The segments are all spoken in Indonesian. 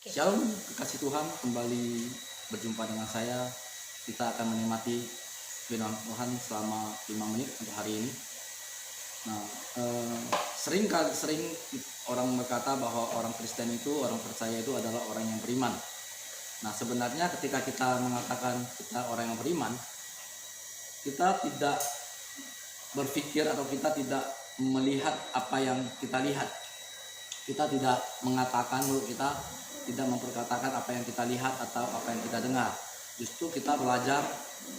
Shalom, kekasih Tuhan, kembali berjumpa dengan saya. Kita akan menikmati firman Tuhan selama 5 menit untuk hari ini. Nah, sering orang berkata bahwa orang Kristen itu, orang percaya itu adalah orang yang beriman. Nah, sebenarnya ketika kita mengatakan kita orang yang beriman, kita tidak berpikir atau kita tidak melihat apa yang kita lihat. Kita tidak mengatakan, menurut kita tidak memperkatakan apa yang kita lihat atau apa yang kita dengar. Justru kita belajar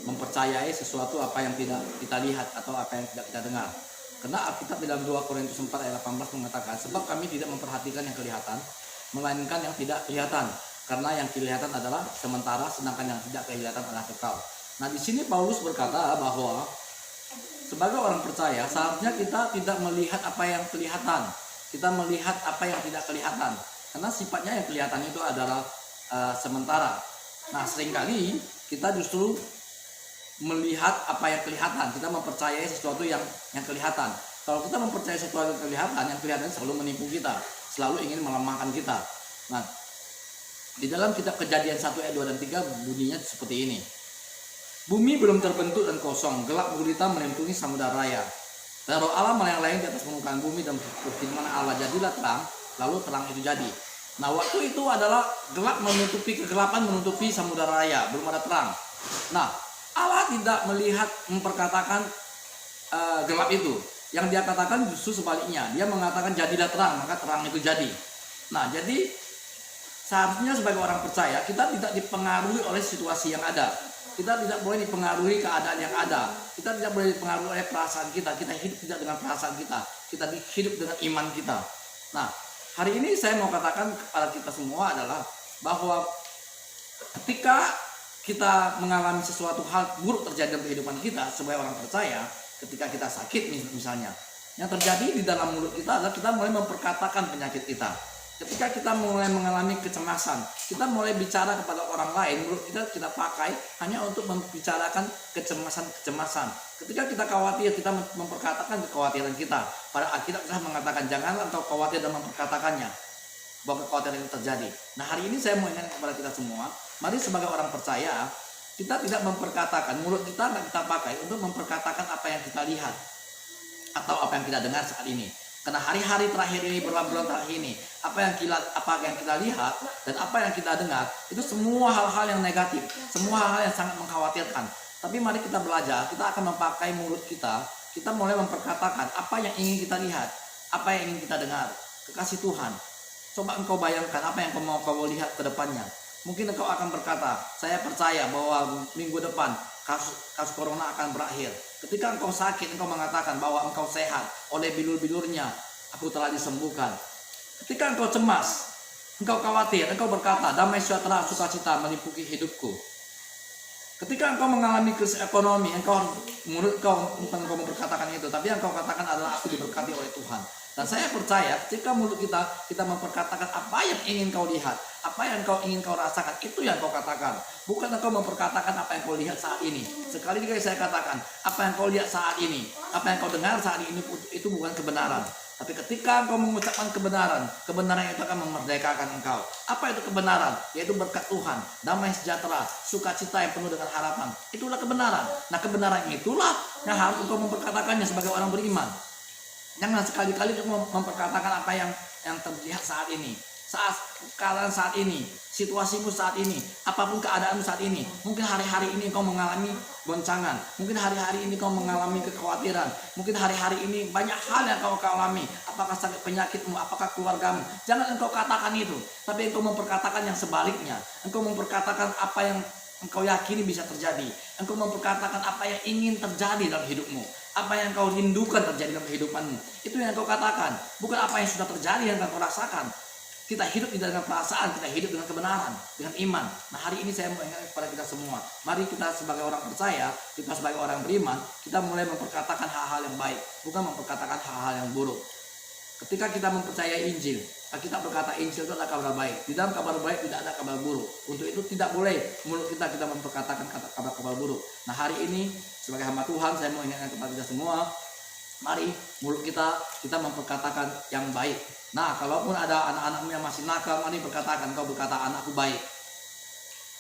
mempercayai sesuatu apa yang tidak kita lihat atau apa yang tidak kita dengar. Karena Alkitab dalam 2 Korintus 4 ayat 18 mengatakan, sebab kami tidak memperhatikan yang kelihatan, melainkan yang tidak kelihatan. Karena yang kelihatan adalah sementara, sedangkan yang tidak kelihatan adalah kekal. Nah, di sini Paulus berkata bahwa sebagai orang percaya seharusnya kita tidak melihat apa yang kelihatan. Kita melihat apa yang tidak kelihatan. Karena sifatnya yang kelihatan itu adalah sementara. Nah, seringkali kita justru melihat apa yang kelihatan. Kita mempercayai sesuatu yang kelihatan. Kalau kita mempercayai sesuatu yang kelihatan selalu menipu kita, selalu ingin melemahkan kita. Nah, di dalam kitab Kejadian 1 ayat 2 dan 3 bunyinya seperti ini. Bumi belum terbentuk dan kosong, gelap gulita meliputi samudera raya. Dan roh Allah melayang-layang di atas permukaan bumi dan berfirman Allah, jadilah terang. Lalu terang itu jadi. Nah, waktu itu adalah gelap menutupi, kegelapan menutupi samudera raya, belum ada terang. Nah, Allah tidak melihat memperkatakan gelap itu. Yang dia katakan justru sebaliknya. Dia mengatakan jadilah terang, maka terang itu jadi. Nah, jadi seharusnya sebagai orang percaya kita tidak dipengaruhi oleh situasi yang ada. Kita tidak boleh dipengaruhi keadaan yang ada. Kita tidak boleh dipengaruhi oleh perasaan kita. Kita hidup tidak dengan perasaan kita. Kita hidup dengan iman kita. Nah, hari ini saya mau katakan kepada kita semua adalah bahwa ketika kita mengalami sesuatu hal buruk terjadi dalam kehidupan kita sebagai orang percaya, ketika kita sakit misalnya, yang terjadi di dalam mulut kita adalah kita mulai memperkatakan penyakit kita. Ketika kita mulai mengalami kecemasan, kita mulai bicara kepada orang lain, mulut kita pakai hanya untuk membicarakan kecemasan. Ketika kita khawatir, kita memperkatakan kekhawatiran kita. Pada Alkitab kita mengatakan janganlah engkau khawatir dan memperkatakannya, bahwa kekhawatiran itu terjadi. Nah, hari ini saya mau ingatkan kepada kita semua, mari sebagai orang percaya kita tidak memperkatakan, mulut kita tidak kita pakai untuk memperkatakan apa yang kita lihat atau apa yang kita dengar saat ini. Karena hari-hari terakhir ini, bulan-bulan terakhir ini, apa yang kita lihat dan apa yang kita dengar, itu semua hal-hal yang negatif, semua hal-hal yang sangat mengkhawatirkan. Tapi mari kita belajar, kita akan memakai mulut kita mulai memperkatakan apa yang ingin kita lihat, apa yang ingin kita dengar. Kekasih Tuhan, coba engkau bayangkan apa yang kau lihat ke depannya. Mungkin engkau akan berkata, saya percaya bahwa minggu depan kasus corona akan berakhir. Ketika engkau sakit, engkau mengatakan bahwa engkau sehat. Oleh bilur-bilurnya, aku telah disembuhkan. Ketika engkau cemas, engkau khawatir, engkau berkata, damai sejahtera sukacita meliputi hidupku. Ketika engkau mengalami krisis ekonomi, mulut engkau memperkatakan itu, tapi yang engkau katakan adalah aku diberkati oleh Tuhan. Dan saya percaya ketika mulut kita memperkatakan apa yang ingin kau lihat, apa yang kau ingin kau rasakan, itu yang kau katakan. Bukan engkau memperkatakan apa yang kau lihat saat ini. Sekali lagi saya katakan, apa yang kau lihat saat ini, apa yang kau dengar saat ini, itu bukan kebenaran. Tapi ketika engkau mengucapkan kebenaran itu akan memerdekakan engkau. Apa itu kebenaran? Yaitu berkat Tuhan, damai sejahtera, sukacita yang penuh dengan harapan. Itulah kebenaran. Nah, kebenaran itulah yang harus engkau memperkatakannya sebagai orang beriman. Jangan sekali-kali memperkatakan apa yang terlihat saat ini. Keadaan saat ini, situasimu saat ini, apapun keadaanmu saat ini. Mungkin hari-hari ini kau mengalami goncangan, mungkin hari-hari ini kau mengalami kekhawatiran, mungkin hari-hari ini banyak hal yang kau alami. Apakah sakit penyakitmu, apakah keluargamu. Jangan engkau katakan itu, tapi engkau memperkatakan yang sebaliknya. Engkau memperkatakan apa yang engkau yakini bisa terjadi. Engkau memperkatakan apa yang ingin terjadi dalam hidupmu. Apa yang kau rindukan terjadi dalam kehidupanmu. Itu yang kau katakan. Bukan apa yang sudah terjadi yang kau rasakan. Kita hidup tidak dengan perasaan, kita hidup dengan kebenaran, dengan iman. Nah, hari ini saya mau ingatkan kepada kita semua. Mari kita sebagai orang percaya, kita sebagai orang beriman, kita mulai memperkatakan hal-hal yang baik. Bukan memperkatakan hal-hal yang buruk. Ketika kita mempercayai Injil, kita berkata Injil itu adalah kabar baik. Di dalam kabar baik tidak ada kabar buruk. Untuk itu tidak boleh mulut kita memperkatakan kabar buruk. Nah, hari ini sebagai hamba Tuhan saya mau ingatkan kepada kita semua, mari mulut kita memperkatakan yang baik. Nah, kalaupun ada anak-anakmu yang masih nakal, mari perkatakan, kau berkata, anakku baik,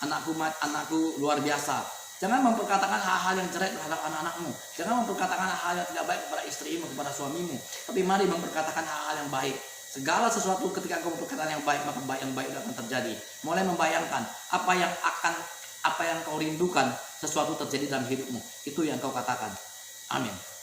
anakku luar biasa. Jangan memperkatakan hal-hal yang jelek terhadap anak-anakmu. Jangan memperkatakan hal-hal yang tidak baik kepada istrimu, kepada suamimu. Tapi mari memperkatakan hal-hal yang baik. Segala sesuatu ketika kau memperkatakan yang baik, maka yang baik akan terjadi. Mulai membayangkan apa yang kau rindukan, sesuatu terjadi dalam hidupmu. Itu yang kau katakan. Amin.